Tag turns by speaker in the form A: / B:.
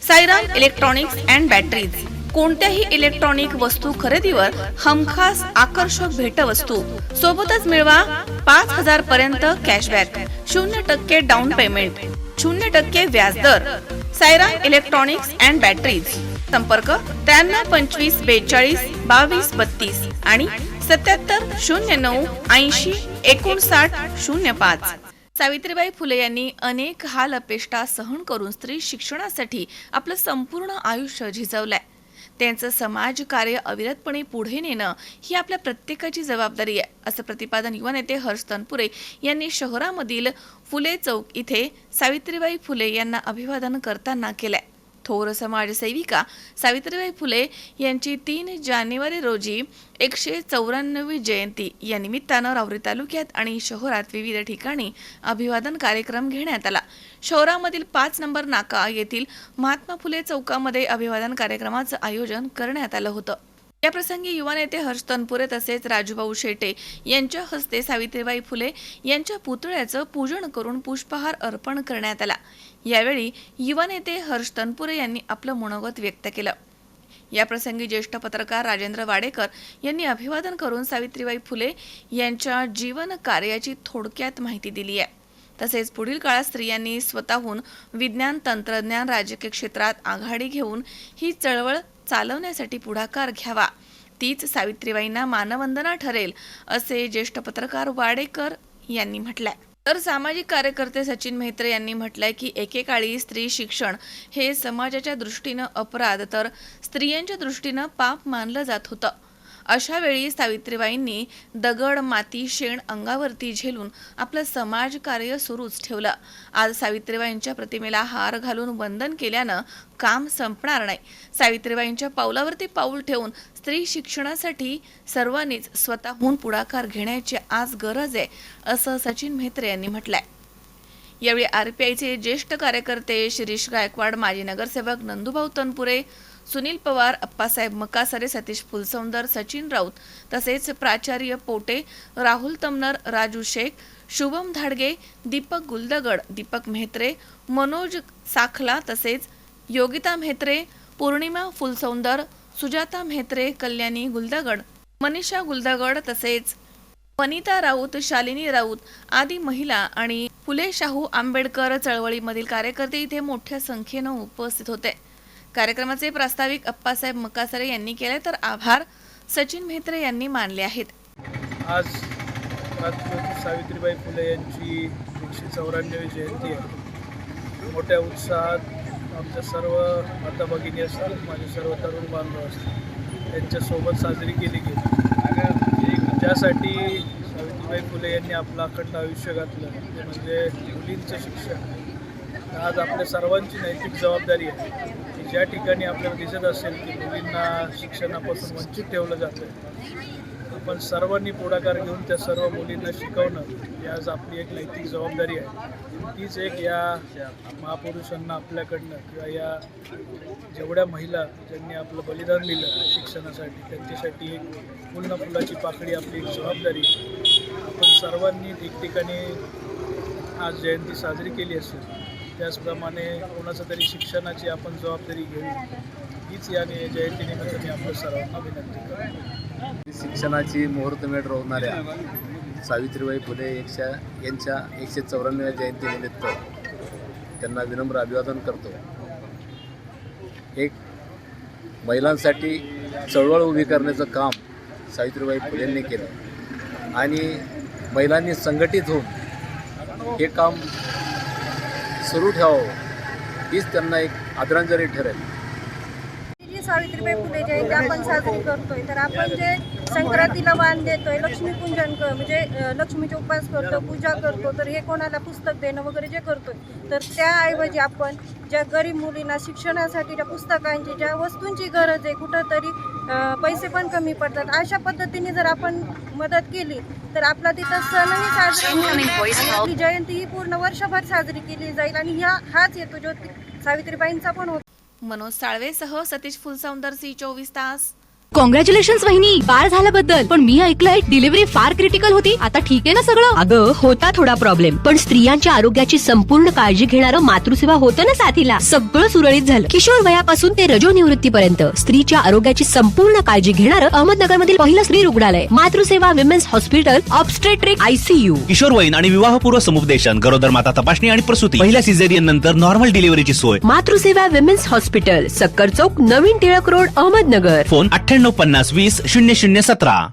A: Sairam electronics and batteries कोणत्याही electronic वस्तू खरेदीवर हमखास आकर्षक भेटवस्तू सोबतच मिळवा 5,000 पर्यंत कॅशबॅक 0% डाऊन पेमेंट 0% व्याजदर साईराम इलेक्ट्रॉनिक्स अँड बॅटरीज संपर्क 93 25 42 22 आणि 77 09 80 59 05। सावित्रीबाई फुले यांनी अनेक हाल अपेष्टा सहन करून स्त्री शिक्षणासाठी आपलं संपूर्ण आयुष्य झिजवलंय। त्यांचं समाज कार्य अविरतपणे पुढे नेणं ही आपल्या प्रत्येकाची जबाबदारी आहे, असं प्रतिपादन युवा नेते हर्ष तनपुरे यांनी शहरामधील फुले चौक इथे सावित्रीबाई फुले यांना अभिवादन करताना केलंय। थोर समाजसेविका सावित्रीबाई फुले यांची 3 जानेवारी रोजी 194वी जयंती या निमित्तानं राहुरी तालुक्यात आणि शहरात विविध ठिकाणी अभिवादन कार्यक्रम घेण्यात आला। शहरामधील 5 नंबर नाका येथील महात्मा फुले चौकामध्ये अभिवादन कार्यक्रमाचं आयोजन करण्यात आलं होतं। या प्रसंगी युवा नेते हर्ष तनपुरे तसेच राजूभाऊ शेटे यांच्या हस्ते सावित्रीबाई फुले यांच्या पुतळ्याचं पूजन करून पुष्पहार अर्पण करण्यात आला। यावेळी युवा नेते हर्ष तनपुरे यांनी आपलं मनोगत व्यक्त केलं। या प्रसंगी ज्येष्ठ पत्रकार राजेंद्र वाडेकर यांनी अभिवादन करून सावित्रीबाई फुले यांच्या जीवन कार्याची थोडक्यात माहिती दिली आहे। तसेच पुढील काळात स्त्रियांनी स्वतःहून विज्ञान तंत्रज्ञान राजकीय क्षेत्रात आघाडी घेऊन ही चळवळ चालवण्यासाठी पुढाकार घ्यावा, तीच सावित्रीबाईंना मानवंदना ठरेल, असे ज्येष्ठ पत्रकार वाडेकर यांनी म्हटलंय। तर सामाजिक कार्यकर्ते सचिन मेहत्रे यांनी म्हटलंय की एकेकाळी स्त्री शिक्षण हे समाजाच्या दृष्टीनं अपराध तर स्त्रियांच्या दृष्टीनं पाप मानलं जात होतं। अशा वेळी सावित्रीबाईंनी दगड माती शेण अंगावरती झेलून आपलं समाज कार्य सुरूच ठेवलं। आज सावित्रीबाईंच्या प्रतिमेला हार घालून वंदन केल्यानं काम संपणार नाही। सावित्रीबाईंच्या पावलावरती पाऊल ठेवून स्त्री शिक्षणासाठी सर्वांनीच स्वतःहून पुढाकार घेण्याची आज गरज आहे, असं सचिन मेहत्रे यांनी म्हटलंय। यावेळी आरपीआयचे ज्येष्ठ कार्यकर्ते शिरीष गायकवाड, माजी नगरसेवक नंदूभाऊ तनपुरे, सुनील पवार, अप्पासाहेब मकासरे, सतीश फुलसौंदर, सचिन राऊत तसेच प्राचार्य पोटे, राहुल तमनर, राजू शेख, शुभम धाडगे, दीपक गुलदगड, दीपक मेहत्रे, मनोज साखला तसेच योगिता मेहत्रे, पौर्णिमा फुलसौंदर, सुजाता मेहत्रे, कल्याणी गुलदगड, मनीषा गुलदगड तसेच वनिता राऊत, शालिनी राऊत आदी महिला आणि फुले शाहू आंबेडकर चळवळीमधील कार्यकर्ते इथे मोठ्या संख्येनं उपस्थित होते। कार्यक्रमाचे प्रास्ताविक अप्पासाहेब मकासरे यांनी केले तर आभार सचिन मेहत्रे यांनी मानले आहेत।
B: आज राष्ट्रपती सावित्रीबाई फुले यांची 194वी जयंती आहे। मोठ्या उत्साहात आमच्या सर्व माता भगिनी असतील, माझे सर्व तरुण बांधव असतील, त्यांच्यासोबत साजरी केली गेली। ज्यासाठी सावित्रीबाई फुले यांनी आपलं अखंड आयुष्य घातलं ते म्हणजे मुलींचं शिक्षण। आज आपल्या सर्वांची नैतिक जबाबदारी आहे की ज्या ठिकाणी आपल्याला दिसत असेल की मुलींना शिक्षणापासून वंचित ठेवलं जातं, आपण सर्वांनी पुढाकार घेऊन त्या सर्व मुलींना शिकवणं ही आज आपली एक नैतिक जबाबदारी आहे। तीच एक या महापुरुषांना आपल्याकडनं किंवा या जेवढ्या महिला ज्यांनी आपलं बलिदान दिलं शिक्षणासाठी त्यांच्यासाठी एक पूर्ण फुलाची पाकळी आपली एक जबाबदारी आहे। आपण सर्वांनी ठिकठिकाणी आज जयंती साजरी केली असेल, त्याचप्रमाणे कोणाचं तरी शिक्षणाची आपण जबाबदारी घेऊ, हीच या जयंतीनिमित्त मी आपल्या सर्वांना विनंती करतो।
C: शिक्षणाची मुहूर्तमेढ रोवणाऱ्या सावित्रीबाई फुले यांच्या 194व्या जयंतीनिमित्त त्यांना विनम्र अभिवादन करतो। एक महिलांसाठी चळवळ उभी करण्याचं काम सावित्रीबाई फुलेंनी केलं आणि महिलांनी संघटित होऊन हे काम सुरू ठेवावं, हीच त्यांना एक आदरांजली ठरेल।
D: सावित्रीबाई फुले जयंती आपण साजरी करतोय तर आपण जे संक्रांतीला वाण देतोय, लक्ष्मीपूजन म्हणजे लक्ष्मीचे उपवास करतो, पूजा करतो, तर हे कोणाला पुस्तक देणं वगैरे जे करतोय, तर त्याऐवजी आपण ज्या गरीब मुलींना शिक्षणासाठी ज्या पुस्तकांची ज्या वस्तूंची गरज आहे, कुठंतरी पैसे पण कमी पडतात, अशा पद्धतीने जर आपण मदत केली तर आपला तिथं सणही साजरा होईल, जयंती ही पूर्ण वर्षभर साजरी केली जाईल आणि हाच येतो जो सावित्रीबाईंचा पण होतो।
A: मनोज साळवेसह सतीश फुलसौंदर, सी 24 तास,
E: कॉंग्रॅच्युलेशन वहिनी, बाळ झाल्याबद्दल. पण मी ऐकलंय डिलिव्हरी फार क्रिटिकल होती. आता ठीक आहे ना सगळं?
F: अगं होता थोडा प्रॉब्लेम, पण स्त्रियांच्या आरोग्याची संपूर्ण काळजी घेणारं मातृसेवा होतं ना साथीला. सगळं सुरळीत झालं. किशोर वयापासून ते रजोनिवृत्तीपर्यंत स्त्रीच्या आरोग्याची संपूर्ण काळजी घेणारं अहमदनगर मधील पहिलं स्त्री रुग्णालय Matruseva women's hospital obstetric ICU.
G: किशोरवयीन आणि विवाहपूर्व समुपदेशन, गरोदर माता तपासणी आणि प्रसूती, पहिल्या सिझेरियन नंतर नॉर्मल डिलिव्हरीची सोय.
F: मातृसेवा विमेन्स हॉस्पिटल, सक्कर चौक, नवीन टिळक रोड, अहमदनगर.
G: फोन 9850 20 0017.